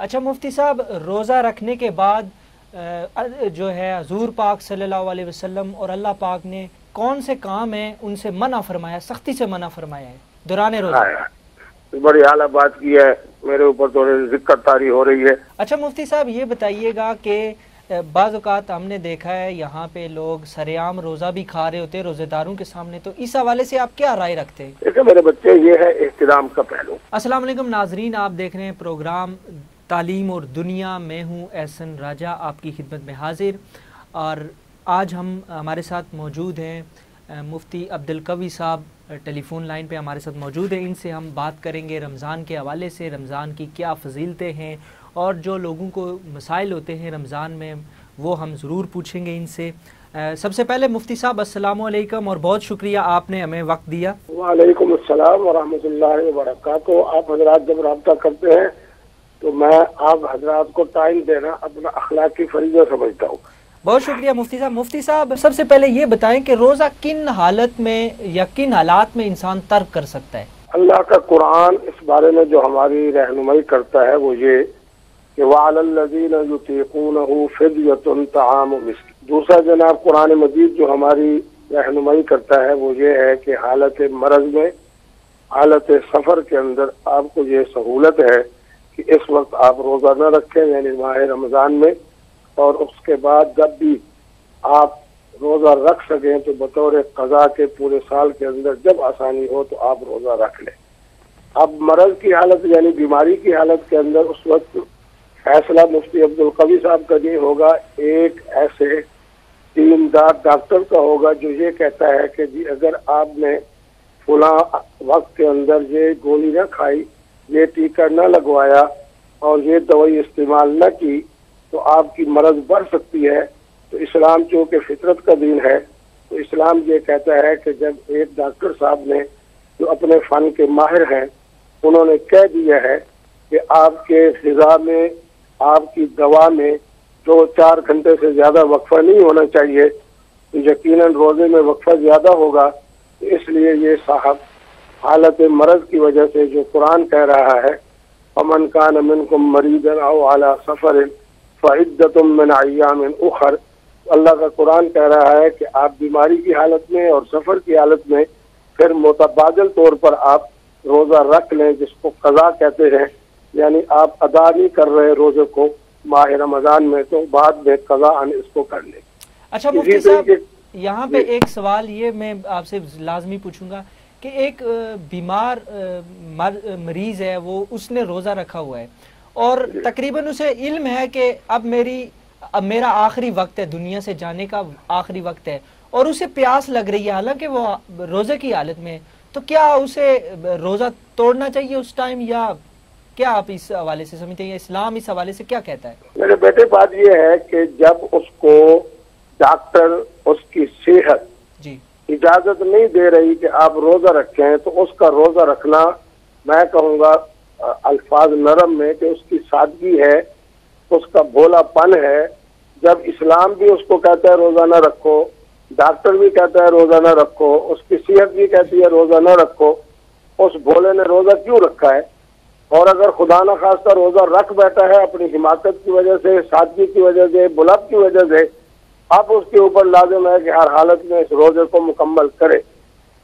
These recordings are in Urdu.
اچھا مفتی صاحب، روزہ رکھنے کے بعد جو ہے حضور پاک صلی اللہ علیہ وسلم اور اللہ پاک نے کون سے کام ہیں ان سے منع فرمایا، سختی سے منع فرمایا ہے دوران روزہ؟ بڑی اعلیٰ بات کی ہے، میرے اوپر تھوڑی دقت طاری ہو رہی ہے۔ اچھا مفتی صاحب یہ بتائیے گا کہ بعض اوقات ہم نے دیکھا ہے یہاں پہ لوگ سریعام روزہ بھی کھا رہے ہوتے ہیں روزے داروں کے سامنے، تو اس حوالے سے آپ کیا رائے رکھتے ہیں؟ دیکھیں میرے بچے، یہ ہے احترام کا پہلو۔ السلام علیکم ناظرین، آپ دیکھ رہے ہیں پروگرام تعلیم اور دنیا، میں ہوں احسن راجہ آپ کی خدمت میں حاضر، اور آج ہمارے ساتھ موجود ہیں مفتی عبدالقوی صاحب، ٹیلی فون لائن پہ ہمارے ساتھ موجود ہیں۔ ان سے ہم بات کریں گے رمضان کے حوالے سے، رمضان کی کیا فضیلتیں ہیں، اور جو لوگوں کو مسائل ہوتے ہیں رمضان میں وہ ہم ضرور پوچھیں گے ان سے۔ سب سے پہلے مفتی صاحب السلام علیکم، اور بہت شکریہ آپ نے ہمیں وقت دیا۔ وعلیکم السلام ورحمۃ اللہ وبرکاتہ۔ آپ حضرات جب رابطہ کرتے ہیں تو میں آپ حضرات کو ٹائم دینا اپنا اخلاقی فریضہ سمجھتا ہوں۔ بہت شکریہ مفتی صاحب۔ مفتی صاحب سب سے پہلے یہ بتائیں کہ روزہ کن حالت میں یا کن حالات میں انسان ترک کر سکتا ہے؟ اللہ کا قرآن اس بارے میں جو ہماری رہنمائی کرتا ہے وہ یہ کہ وَعَلَى الَّذِينَ يُطِيقُونَهُ فِدْيَةٌ طَعَامُ مِسْكِينٍ۔ دوسرا جناب قرآن مجید جو ہماری رہنمائی کرتا ہے وہ یہ ہے کہ حالت مرض میں، حالت سفر کے اندر آپ کو یہ سہولت ہے کہ اس وقت آپ روزہ نہ رکھیں، یعنی ماہ رمضان میں، اور اس کے بعد جب بھی آپ روزہ رکھ سکیں تو بطور قضا کے پورے سال کے اندر جب آسانی ہو تو آپ روزہ رکھ لیں۔ اب مرض کی حالت یعنی بیماری کی حالت کے اندر اس وقت فیصلہ مفتی عبدالقوی صاحب کا یہ ہوگا، ایک ایسے دیندار ڈاکٹر کا ہوگا جو یہ کہتا ہے کہ جی اگر آپ نے فلاں وقت کے اندر یہ گولی نہ کھائی، یہ ٹیکہ نہ لگوایا اور یہ دوائی استعمال نہ کی تو آپ کی مرض بڑھ سکتی ہے۔ تو اسلام چونکہ فطرت کا دین ہے تو اسلام یہ کہتا ہے کہ جب ایک ڈاکٹر صاحب نے جو اپنے فن کے ماہر ہیں انہوں نے کہہ دیا ہے کہ آپ کے غذا میں، آپ کی دوا میں 2-4 گھنٹے سے زیادہ وقفہ نہیں ہونا چاہیے، تو یقیناً روزے میں وقفہ زیادہ ہوگا۔ تو اس لیے یہ صاحب حالت مرض کی وجہ سے جو قرآن کہہ رہا ہے فَمَنْ كَانَ مِنْكُمْ مَرِيضًا أَوْ عَلَى سَفَرٍ فَعِدَّةٌ مِّنْ أَيَّامٍ أُخَرَ، اللہ کا قرآن کہہ رہا ہے کہ آپ بیماری کی حالت میں اور سفر کی حالت میں پھر متبادل طور پر آپ روزہ رکھ لیں، جس کو قضا کہتے ہیں، یعنی آپ ادا نہیں کر رہے روزے کو ماہ رمضان میں تو بعد میں قضا اس کو کر لیں۔ اچھا مفتی صاحب یہاں پہ ایک سوال یہ میں آپ سے لازمی پوچھوں گا کہ ایک بیمار مریض ہے، وہ اس نے روزہ رکھا ہوا ہے اور تقریباً اسے علم ہے کہ اب میرا آخری وقت ہے، دنیا سے جانے کا آخری وقت ہے، اور اسے پیاس لگ رہی ہے حالانکہ وہ روزے کی حالت میں، تو کیا اسے روزہ توڑنا چاہیے اس ٹائم، یا کیا آپ اس حوالے سے سمجھتے ہیں، اسلام اس حوالے سے کیا کہتا ہے؟ میرے بیٹے بات یہ ہے کہ جب اس کو ڈاکٹر اس کی صحت جی اجازت نہیں دے رہی کہ آپ روزہ رکھیں تو اس کا روزہ رکھنا، میں کہوں گا الفاظ نرم میں، کہ اس کی سادگی ہے، اس کا بھولا پن ہے۔ جب اسلام بھی اس کو کہتا ہے روزہ نہ رکھو، ڈاکٹر بھی کہتا ہے روزہ نہ رکھو، اس کی صحت بھی کہتی ہے روزہ نہ رکھو، اس بھولے نے روزہ کیوں رکھا ہے؟ اور اگر خدا نخواستہ روزہ رکھ بیٹھا ہے اپنی حماقت کی وجہ سے، سادگی کی وجہ سے، بلب کی وجہ سے، اب اس کے اوپر لازم ہے کہ ہر حالت میں اس روزے کو مکمل کرے۔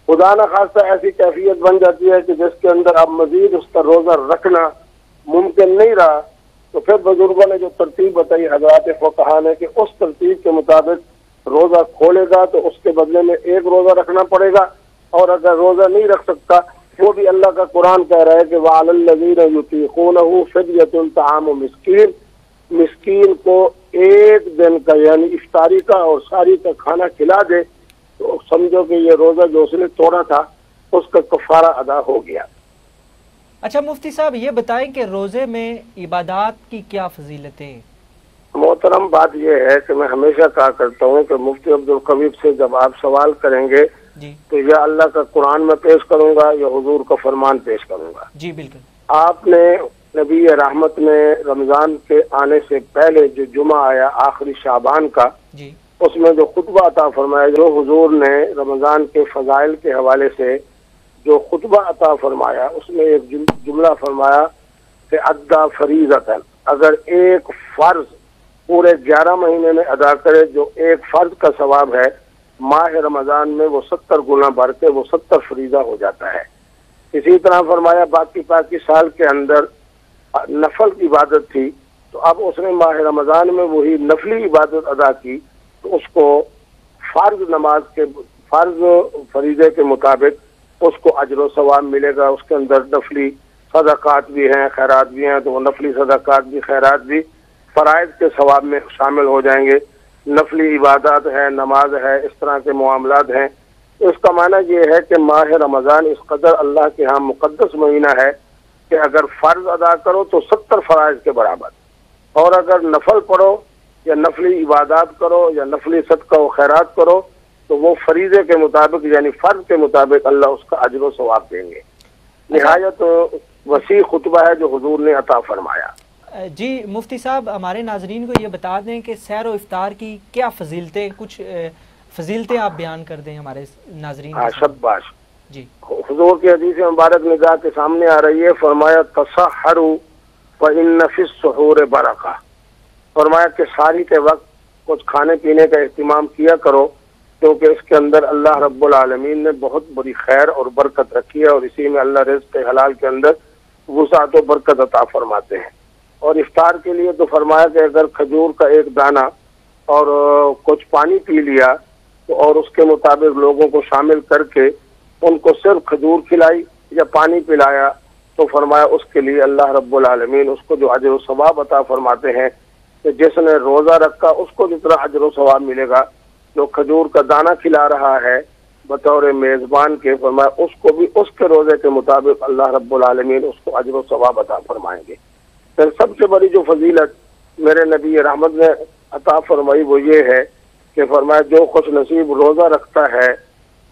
خدا نخواستہ ایسی کیفیت بن جاتی ہے کہ جس کے اندر اب مزید اس کا روزہ رکھنا ممکن نہیں رہا، تو پھر بزرگوں نے جو ترتیب بتائی حضرات فقہا نے کہ اس ترتیب کے مطابق روزہ کھولے گا تو اس کے بدلے میں ایک روزہ رکھنا پڑے گا، اور اگر روزہ نہیں رکھ سکتا وہ بھی اللہ کا قرآن کہہ رہا ہے کہ وَعَلَى الَّذِينَ يُطِيقُونَهُ فِدْيَةٌ طَعَامُ مِسْكِينٍ، مسکین کو ایک دن کا یعنی افطاری کا اور ساری کا کھانا کھلا دے تو سمجھو کہ یہ روزہ جو اس نے توڑا تھا اس کا کفارہ ادا ہو گیا۔ اچھا مفتی صاحب یہ بتائیں کہ روزے میں عبادات کی کیا فضیلتیں ہیں؟ محترم بات یہ ہے کہ میں ہمیشہ کہا کرتا ہوں کہ مفتی عبدالقوی سے جب آپ سوال کریں گے جی تو یا اللہ کا قرآن میں پیش کروں گا یا حضور کا فرمان پیش کروں گا۔ جی بالکل۔ آپ نے نبی رحمت نے رمضان کے آنے سے پہلے جو جمعہ آیا آخری شعبان کا، جی اس میں جو خطبہ عطا فرمایا، جو حضور نے رمضان کے فضائل کے حوالے سے جو خطبہ عطا فرمایا، اس میں ایک جملہ فرمایا کہ ادا فریضۃ، اگر ایک فرض پورے 11 مہینے میں ادا کرے، جو ایک فرض کا ثواب ہے ماہ رمضان میں وہ 70 گنا بڑھ کے وہ 70 فریضہ ہو جاتا ہے۔ اسی طرح فرمایا باقی سال کے اندر نفل کی عبادت تھی، تو اب اس نے ماہ رمضان میں وہی نفلی عبادت ادا کی، تو اس کو فرض فریضے کے مطابق اس کو اجر و ثواب ملے گا۔ اس کے اندر نفلی صدقات بھی ہیں، خیرات بھی ہیں، تو وہ نفلی صدقات بھی خیرات بھی فرائض کے ثواب میں شامل ہو جائیں گے۔ نفلی عبادات ہے، نماز ہے، اس طرح کے معاملات ہیں۔ اس کا معنی یہ ہے کہ ماہ رمضان اس قدر اللہ کے ہاں مقدس مہینہ ہے کہ اگر فرض ادا کرو تو 70 فرائض کے برابر، اور اگر نفل پڑھو یا نفلی عبادات کرو یا نفلی صدقہ و خیرات کرو تو وہ فریضے کے مطابق یعنی فرض کے مطابق اللہ اس کا اجر و ثواب دیں گے۔ نہایت وسیع خطبہ ہے جو حضور نے عطا فرمایا۔ جی مفتی صاحب، ہمارے ناظرین کو یہ بتا دیں کہ سحر و افطار کی کیا فضیلتیں، کچھ فضیلتیں آپ بیان کر دیں ہمارے ناظرین۔ شباش جی، حضور کی حدیث مبارک نگاہ کے سامنے آ رہی ہے، فرمایا تسحروا فإن فی السحور برکہ، فرمایا کہ سحری کے وقت کچھ کھانے پینے کا اہتمام کیا کرو، کیونکہ اس کے اندر اللہ رب العالمین نے بہت بڑی خیر اور برکت رکھی ہے، اور اسی میں اللہ رزق حلال کے اندر وسعت و برکت عطا فرماتے ہیں۔ اور افطار کے لیے تو فرمایا کہ اگر کھجور کا ایک دانہ اور کچھ پانی پی لیا تو اور اس کے مطابق لوگوں کو شامل کر کے ان کو صرف کھجور کھلائی یا پانی پلایا تو فرمایا اس کے لیے اللہ رب العالمین اس کو جو اجر و ثواب عطا فرماتے ہیں کہ جس نے روزہ رکھا اس کو جتنا اجر و ثواب ملے گا، جو کھجور کا دانہ کھلا رہا ہے بطور میزبان کے، فرمایا اس کو بھی اس کے روزے کے مطابق اللہ رب العالمین اس کو اجر و ثواب عطا فرمائیں گے۔ پھر سب سے بڑی جو فضیلت میرے نبی رحمت نے عطا فرمائی وہ یہ ہے کہ فرمایا جو خوش نصیب روزہ رکھتا ہے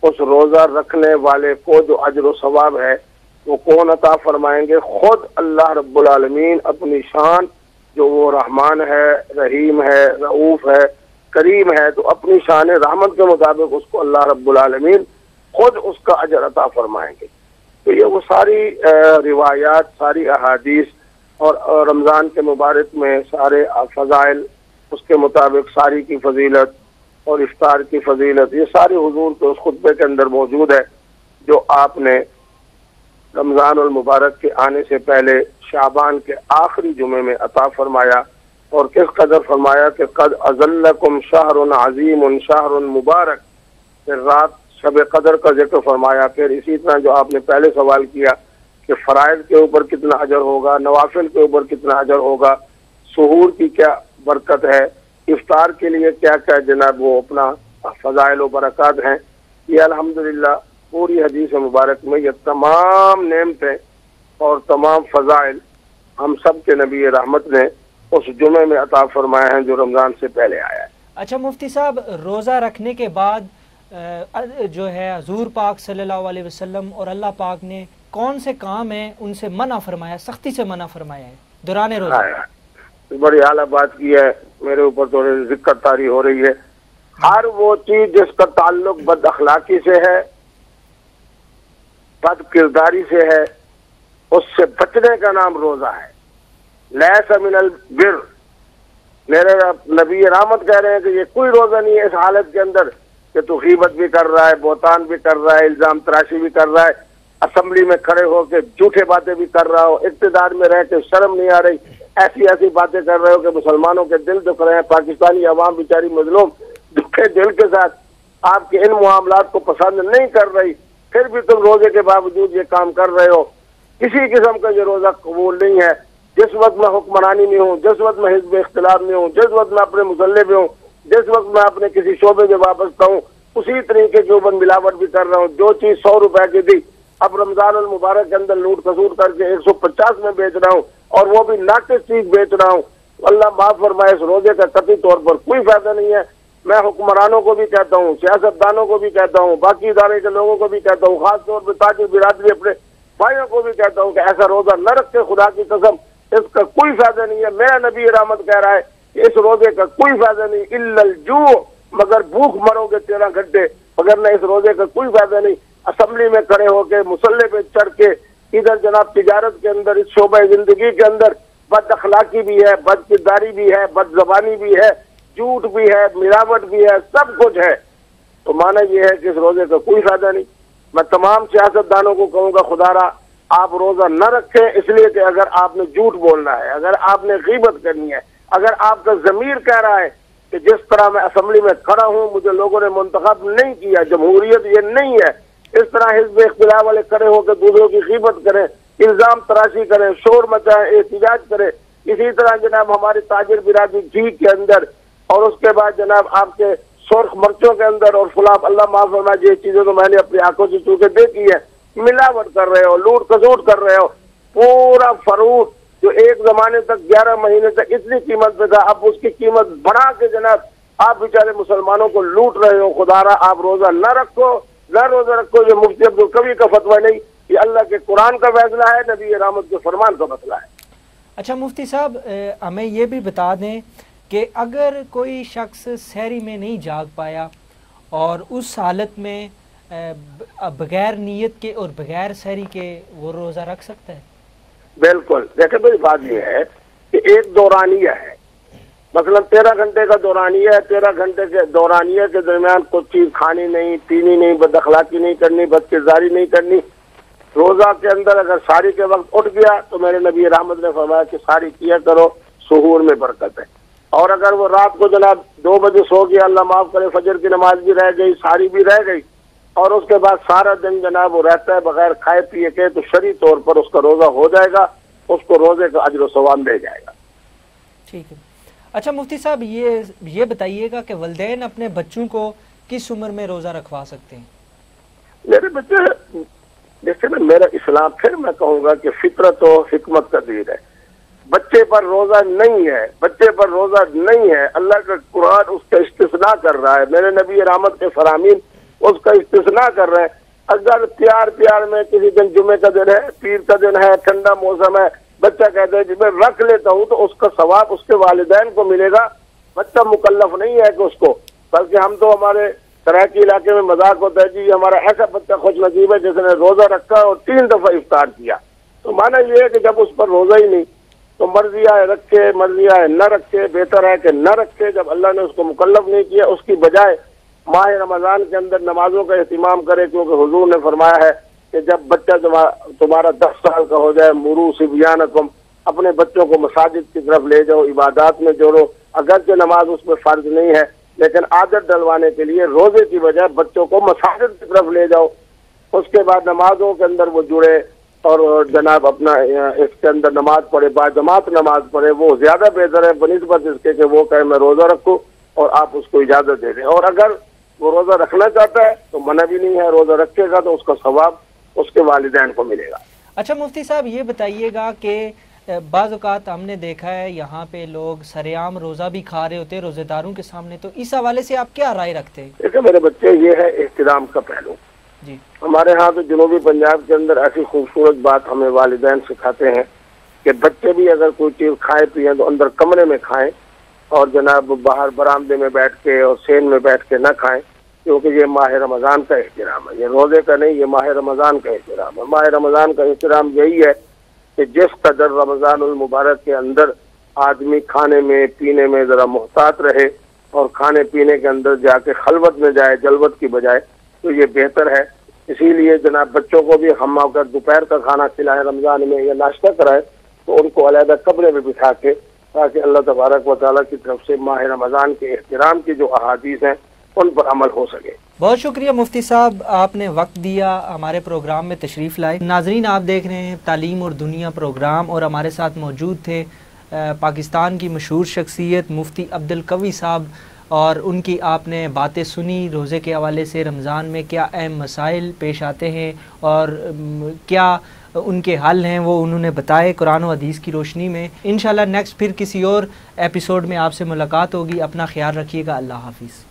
اس روزہ رکھنے والے کو جو اجر و ثواب ہے وہ کون عطا فرمائیں گے؟ خود اللہ رب العالمین اپنی شان جو وہ رحمان ہے، رحیم ہے، رؤوف ہے، کریم ہے، تو اپنی شان رحمت کے مطابق اس کو اللہ رب العالمین خود اس کا اجر عطا فرمائیں گے۔ تو یہ وہ ساری روایات، ساری احادیث اور رمضان کے مبارک میں سارے فضائل، اس کے مطابق ساری کی فضیلت اور افطار کی فضیلت، یہ ساری حضور کے اس خطبے کے اندر موجود ہے جو آپ نے رمضان المبارک کے آنے سے پہلے شعبان کے آخری جمعے میں عطا فرمایا، اور کس قدر فرمایا کہ قد اذلکم شہر عظیم شہر مبارک، پھر رات شب قدر کا ذکر فرمایا۔ پھر اسی طرح جو آپ نے پہلے سوال کیا کہ فرائض کے اوپر کتنا اجر ہوگا، نوافل کے اوپر کتنا اجر ہوگا، سحور کی کیا برکت ہے، افطار کے لیے کیا کیا جناب وہ اپنا فضائل و برکات ہیں، یہ الحمدللہ پوری حدیث مبارک میں یہ تمام نعمتیں اور تمام فضائل ہم سب کے نبی رحمت نے اس جمعے میں عطا فرمائے ہیں جو رمضان سے پہلے آیا ہے۔ اچھا مفتی صاحب، روزہ رکھنے کے بعد جو ہے حضور پاک صلی اللہ علیہ وسلم اور اللہ پاک نے کون سے کام ہیں ان سے منع فرمایا، سختی سے منع فرمایا ہے دوران روزہ؟ بڑی اعلیٰ بات کی ہے، میرے اوپر تھوڑی دقت طاری ہو رہی ہے۔ ہر وہ چیز جس کا تعلق بد اخلاقی سے ہے، بد کرداری سے ہے، اس سے بچنے کا نام روزہ ہے۔ لیس من البر، میرے نبی رحمت کہہ رہے ہیں کہ یہ کوئی روزہ نہیں ہے اس حالت کے اندر کہ تو غیبت بھی کر رہا ہے، بہتان بھی کر رہا ہے، الزام تراشی بھی کر رہا ہے، اسمبلی میں کھڑے ہو کے جھوٹے باتیں بھی کر رہا ہو، اقتدار میں رہ کے شرم نہیں آ رہی، ایسی باتیں کر رہے ہو کہ مسلمانوں کے دل دکھ رہے ہیں، پاکستانی عوام بیچاری مظلوم دکھے دل کے ساتھ آپ کے ان معاملات کو پسند نہیں کر رہی، پھر بھی تم روزے کے باوجود یہ کام کر رہے ہو، کسی قسم کا یہ روزہ قبول نہیں ہے۔ جس وقت میں حکمرانی میں ہوں، جس وقت میں حزب اختلاف میں ہوں، جس وقت میں اپنے مسلح میں ہوں، جس وقت میں اپنے کسی شعبے میں وابستہ ہوں، اسی طریقے کے اوپر ملاوٹ بھی کر رہا ہوں۔ جو چیز 100 روپے کی تھی اب رمضان المبارک کے اندر لوٹ کھسوٹ کر کے 150 میں بیچ رہا ہوں، اور وہ بھی ناقص چیز بیچ رہا ہوں۔ اللہ معاف فرمائے، اس روزے کا قطعی طور پر کوئی فائدہ نہیں ہے۔ میں حکمرانوں کو بھی کہتا ہوں، سیاستدانوں کو بھی کہتا ہوں، باقی ادارے کے لوگوں کو بھی کہتا ہوں، خاص طور پہ تاجر برادری اپنے بھائیوں کو بھی کہتا ہوں کہ ایسا روزہ نہ رکھے، خدا کی قسم اس کا کوئی فائدہ نہیں ہے۔ میرا نبی رحمت کہہ رہا ہے کہ اس روزے کا کوئی فائدہ نہیں، الا الجوع، مگر بھوک مرو گے 13 گھنٹے، مگر نہ اس روزے کا کوئی فائدہ نہیں۔ اسمبلی میں کھڑے ہو کے، مسلح پہ چڑھ کے، ادھر جناب تجارت کے اندر، اس شعبہ زندگی کے اندر بد اخلاقی بھی ہے، بد کرداری بھی ہے، بد زبانی بھی ہے، جھوٹ بھی ہے، ملاوٹ بھی ہے، سب کچھ ہے، تو مانا یہ ہے کہ اس روزے کا کوئی فائدہ نہیں۔ میں تمام سیاست دانوں کو کہوں گا خدا را آپ روزہ نہ رکھیں، اس لیے کہ اگر آپ نے جھوٹ بولنا ہے، اگر آپ نے غیبت کرنی ہے، اگر آپ کا ضمیر کہہ رہا ہے کہ جس طرح میں اسمبلی میں کھڑا ہوں مجھے لوگوں نے منتخب نہیں کیا، جمہوریت یہ نہیں ہے، اس طرح حزب اختلاف والے کھڑے ہو کے دوسروں کی غیبت کریں، الزام تراشی کریں، شور مچائیں، احتجاج کریں، اسی طرح جناب ہماری تاجر برادری گھی کے اندر اور اس کے بعد جناب آپ کے سرخ مرچوں کے اندر اور فلاں اللہ معاف فرمائے یہ چیزیں تو میں نے اپنی آنکھوں سے چونکہ دیکھی ہے، ملاوٹ کر رہے ہو، لوٹ کسوٹ کر رہے ہو، پورا فروٹ جو ایک زمانے تک 11 مہینے تک اتنی قیمت پہ تھا اب اس کی قیمت بڑھا کے جناب آپ بیچارے مسلمانوں کو لوٹ رہے ہو۔ خدا را آپ روزہ نہ رکھو، نہ روزہ رکھو، یہ مفتی عبدالقوی کا فتویٰ نہیں، یہ اللہ کے قرآن کا فیصلہ ہے، نبی رحمت کے فرمان کا مسئلہ ہے۔ اچھا مفتی صاحب ہمیں یہ بھی بتا دیں کہ اگر کوئی شخص سحری میں نہیں جاگ پایا اور اس حالت میں بغیر نیت کے اور بغیر سحری کے وہ روزہ رکھ سکتا ہے؟ بالکل، دیکھیں بھائی بات یہ ہے کہ ایک دورانیہ ہے، مثلا 13 گھنٹے کا دورانیہ ہے، 13 گھنٹے کے دورانیہ کے درمیان کچھ چیز کھانی نہیں، پینی نہیں، بد اخلاقی نہیں کرنی، بد کرداری نہیں کرنی۔ روزہ کے اندر اگر ساری کے وقت اٹھ گیا تو میرے نبی رحمت نے فرمایا کہ ساری کیا کرو، سحور میں برکت ہے۔ اور اگر وہ رات کو جناب 2 بجے سو گیا، اللہ معاف کرے، فجر کی نماز بھی رہ گئی، ساری بھی رہ گئی، اور اس کے بعد سارا دن جناب وہ رہتا ہے بغیر کھائے پیے کے، تو شرعی طور پر اس کا روزہ ہو جائے گا، اس کو روزے کا اجر و ثواب دے جائے گا۔ ٹھیک ہے۔ اچھا مفتی صاحب یہ بتائیے گا کہ والدین اپنے بچوں کو کس عمر میں روزہ رکھوا سکتے ہیں؟ میرے بچے جیسے نا میرا اسلام، پھر میں کہوں گا کہ فطرت و حکمت کا دین ہے، بچے پر روزہ نہیں ہے، بچے پر روزہ نہیں ہے، اللہ کا قرآن اس کا استثناء کر رہا ہے، میرے نبی رحمت کے فرامین اس کا استثناء کر رہے ہیں۔ اگر پیار میں کسی دن جمعے کا دن ہے، پیر کا دن ہے، ٹھنڈا موسم ہے، بچہ کہتا ہے جی میں رکھ لیتا ہوں، تو اس کا ثواب اس کے والدین کو ملے گا، بچہ مکلف نہیں ہے کہ اس کو، بلکہ ہم تو ہمارے سرائکی علاقے میں مذاق ہوتا ہے جی ہمارا ایسا بچہ خوش نصیب ہے جس نے روزہ رکھا اور 3 دفعہ افطار کیا، تو مانا یہ ہے کہ جب اس پر روزہ ہی نہیں تو مرضی آئے رکھے، مرضی آئے نہ رکھے، بہتر ہے کہ نہ رکھے۔ جب اللہ نے اس کو مکلف نہیں کیا، اس کی بجائے ماہ رمضان کے اندر نمازوں کا اہتمام کرے، کیونکہ حضور نے فرمایا ہے کہ جب بچہ تمہارا 10 سال کا ہو جائے، مرو صبیانکم، اپنے بچوں کو مساجد کی طرف لے جاؤ، عبادات میں جوڑو، اگرچہ نماز اس میں فرض نہیں ہے لیکن عادت ڈلوانے کے لیے روزے کی بجائے بچوں کو مساجد کی طرف لے جاؤ، اس کے بعد نمازوں کے اندر وہ جڑے اور جناب اپنا اس کے اندر نماز پڑھے، باجماعت نماز پڑھے، وہ زیادہ بہتر ہے بنسبت اس کے کہ وہ کہے میں روزہ رکھوں اور آپ اس کو اجازت دے دیں۔ اور اگر وہ روزہ رکھنا چاہتا ہے تو منع بھی نہیں ہے، روزہ رکھے گا تو اس کا ثواب اس کے والدین کو ملے گا۔ اچھا مفتی صاحب یہ بتائیے گا کہ بعض اوقات ہم نے دیکھا ہے یہاں پہ لوگ سریعام روزہ بھی کھا رہے ہوتے ہیں روزے داروں کے سامنے، تو اس حوالے سے آپ کیا رائے رکھتے ہیں؟ دیکھیں میرے بچے، یہ ہے احترام کا پہلو۔ جی ہمارے ہاں تو جنوبی پنجاب کے اندر ایسی خوبصورت بات ہمیں والدین سکھاتے ہیں کہ بچے بھی اگر کوئی چیز کھائے پیئیں تو اندر کمرے میں کھائیں اور جناب باہر برآمدے میں بیٹھ کے اور سین میں بیٹھ کے نہ کھائیں، کیونکہ یہ ماہ رمضان کا احترام ہے، یہ روزے کا نہیں، یہ ماہ رمضان کا احترام ہے۔ ماہ رمضان کا احترام یہی ہے کہ جس قدر رمضان المبارک کے اندر آدمی کھانے میں پینے میں ذرا محتاط رہے اور کھانے پینے کے اندر جا کے خلوت میں جائے جلوت کی بجائے، تو یہ بہتر ہے۔ اسی لیے جناب بچوں کو بھی ہم اگر دوپہر کا کھانا کھلائیں رمضان میں یا ناشتہ کرائیں تو ان کو علیحدہ کمرے میں بٹھا کے، تاکہ اللہ تبارک و تعالیٰ کی طرف سے ماہ رمضان کے احترام کی جو احادیث ہیں ان پر عمل ہو سکے۔ بہت شکریہ مفتی صاحب، آپ نے وقت دیا، ہمارے پروگرام میں تشریف لائے۔ ناظرین آپ دیکھ رہے ہیں تعلیم اور دنیا پروگرام، اور ہمارے ساتھ موجود تھے پاکستان کی مشہور شخصیت مفتی عبدالقوی صاحب، اور ان کی آپ نے باتیں سنی روزے کے حوالے سے، رمضان میں کیا اہم مسائل پیش آتے ہیں اور کیا ان کے حل ہیں وہ انہوں نے بتائے قرآن و حدیث کی روشنی میں۔ انشاءاللہ نیکسٹ پھر کسی اور ایپیسوڈ میں آپ سے ملاقات ہوگی، اپنا خیال رکھیے گا، اللہ حافظ۔